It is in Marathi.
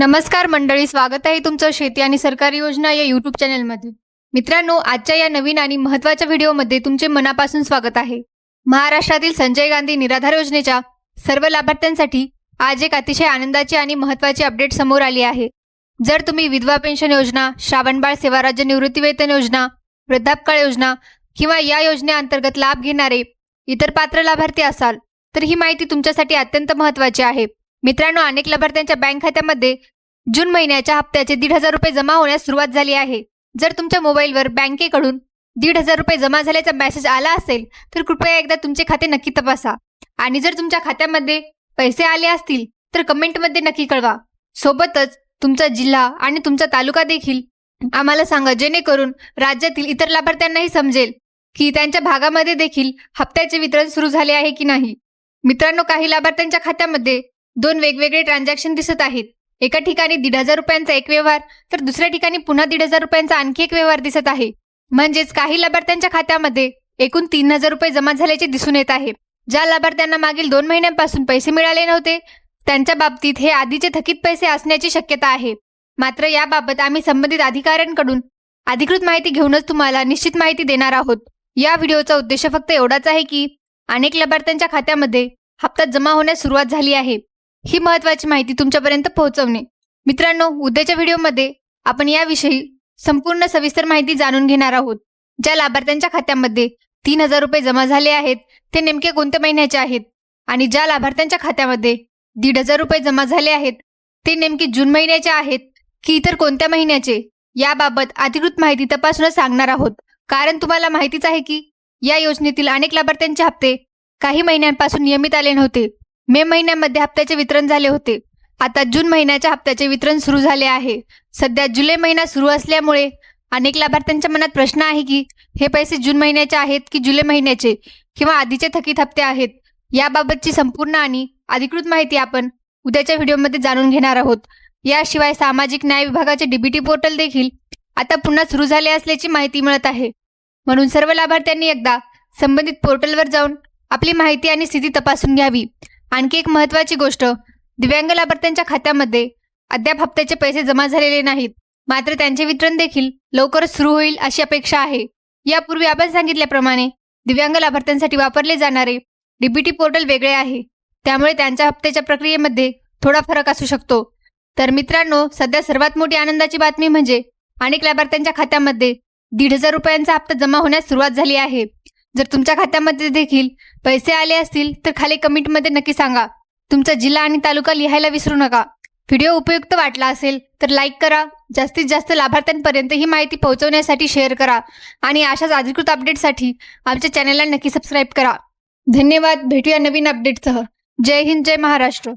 नमस्कार मंडळी, स्वागत आहे तुमचं शेती आणि सरकारी योजना या यूट्यूब चॅनलमध्ये। मित्रांनो, आजच्या या नवीन आणि महत्त्वाच्या व्हिडिओमध्ये तुमचे मनापासून स्वागत आहे। महाराष्ट्रातील संजय गांधी निराधार योजनेच्या सर्व लाभार्थ्यांसाठी आज एक अतिशय आनंदाची आणि महत्त्वाची अपडेट समोर आली आहे। जर तुम्ही विधवा पेन्शन योजना, श्रावणबाळ सेवा राज्य निवृत्तीवेतन योजना, वृद्धापकाळ योजना किंवा या योजनेअंतर्गत लाभ घेणारे इतर पात्र लाभार्थी असाल तर ही माहिती तुमच्यासाठी अत्यंत महत्त्वाची आहे। मित्रांनो, अनेक लाभार्थ्यांच्या बँक खात्यामध्ये जून महिन्याच्या हप्त्याचे 1,500 रुपये जमा होण्यास सुरुवात झाली आहे। जर तुमच्या मोबाईलवर बँकेकडून 1,500 रुपये जमा झाल्याचा मेसेज आला असेल तर कृपया एकदा तुमचे खाते नक्की तपासा आणि जर तुमच्या खात्यामध्ये पैसे आले असतील तर कमेंटमध्ये नक्की कळवा। सोबतच तुमचा जिल्हा आणि तुमचा तालुका देखील आम्हाला सांगा, जेणेकरून राज्यातील इतर लाभार्थ्यांनाही समजेल की त्यांच्या भागामध्ये देखील हप्त्याचे वितरण सुरू झाले आहे की नाही। मित्रांनो, काही लाभार्थ्यांच्या खात्यामध्ये दोन वेगवेगळे ट्रान्झॅक्शन दिसत आहेत। एका ठिकाणी 1,500 रुपयांचा एक व्यवहार तर दुसऱ्या ठिकाणी पुन्हा 1,500 रुपयांचा आणखी एक व्यवहार दिसत आहे। म्हणजेच काही लाभार्थ्यांच्या खात्यामध्ये एकूण 3,000 रुपये जमा झाल्याचे दिसून येत आहे। ज्या लाभार्थ्यांना मागील 2 महिन्यांपासून पैसे मिळाले नव्हते त्यांच्या बाबतीत हे आधीचे थकीत पैसे असण्याची शक्यता आहे। मात्र याबाबत आम्ही संबंधित अधिकाऱ्यांकडून अधिकृत माहिती घेऊनच तुम्हाला निश्चित माहिती देणार आहोत। या व्हिडिओचा उद्देश फक्त एवढाच आहे की अनेक लाभार्थ्यांच्या खात्यामध्ये हप्ता जमा होण्यास सुरुवात झाली आहे, ही महत्त्वाची माहिती तुमच्यापर्यंत पोहोचवणे। मित्रांनो, उद्याच्या व्हिडिओमध्ये आपण याविषयी संपूर्ण सविस्तर माहिती जाणून घेणार आहोत। ज्या लाभार्थ्यांच्या खात्यामध्ये 3,000 रुपये जमा झाले आहेत ते नेमके कोणत्या महिन्याचे आहेत आणि ज्या लाभार्थ्यांच्या खात्यामध्ये 1,500 रुपये जमा झाले आहेत ते नेमके जून महिन्याचे आहेत की इतर कोणत्या महिन्याचे, याबाबत अधिकृत माहिती तपासूनच सांगणार आहोत। कारण तुम्हाला माहितीच आहे की या योजनेतील अनेक लाभार्थ्यांचे हप्ते काही महिन्यांपासून नियमित आले नव्हते। मे महिन्यामध्ये हप्त्याचे वितरण झाले होते। आता जून महिन्याच्या हप्त्याचे वितरण सुरू झाले आहे। सध्या जुलै महिना सुरू असल्यामुळे अनेक लाभार्थ्यांच्या मनात प्रश्न आहे की हे पैसे जून महिन्याचे आहेत की जुलै महिन्याचे किंवा आधीचे थकीत हप्ते आहेत। याबाबतची संपूर्ण आणि अधिकृत माहिती आपण उद्याच्या व्हिडिओमध्ये जाणून घेणार आहोत। याशिवाय सामाजिक न्याय विभागाचे डीबीटी पोर्टल देखील आता पुन्हा सुरू झाले असल्याची माहिती मिळत आहे। म्हणून सर्व लाभार्थ्यांनी एकदा संबंधित पोर्टलवर जाऊन आपली माहिती आणि स्थिती तपासून घ्यावी। आणखी एक महत्त्वाची गोष्ट, दिव्यांग लाभार्थ्यांच्या खात्यामध्ये अद्याप हप्त्याचे पैसे जमा झालेले नाहीत, मात्र त्यांचे वितरण देखील लवकरच सुरू होईल अशी अपेक्षा आहे। यापूर्वी आपण सांगितल्याप्रमाणे दिव्यांग लाभार्थ्यांसाठी वापरले जाणारे डीबीटी पोर्टल वेगळे आहे, त्यामुळे त्यांच्या हप्त्याच्या प्रक्रियेमध्ये थोडा फरक असू शकतो। तर मित्रांनो, सध्या सर्वात मोठी आनंदाची बातमी म्हणजे अनेक लाभार्थ्यांच्या खात्यामध्ये 1,500 रुपयांचा हप्ता जमा होण्यास सुरुवात झाली आहे। जर तुमच्या खात्यामध्ये देखील पैसे आले असतील तर खाली कमेंटमध्ये नक्की सांगा। तुमचा जिल्हा आणि तालुका लिहायला विसरू नका। व्हिडिओ उपयुक्त वाटला असेल तर लाईक करा, जास्तीत जास्त लाभार्थ्यांपर्यंत ही माहिती पोहोचवण्यासाठी शेअर करा आणि अशाच अधिकृत अपडेटसाठी आमच्या चॅनलला नक्की सबस्क्राईब करा। धन्यवाद। भेटूया नवीन अपडेटसह। जय हिंद, जय महाराष्ट्र।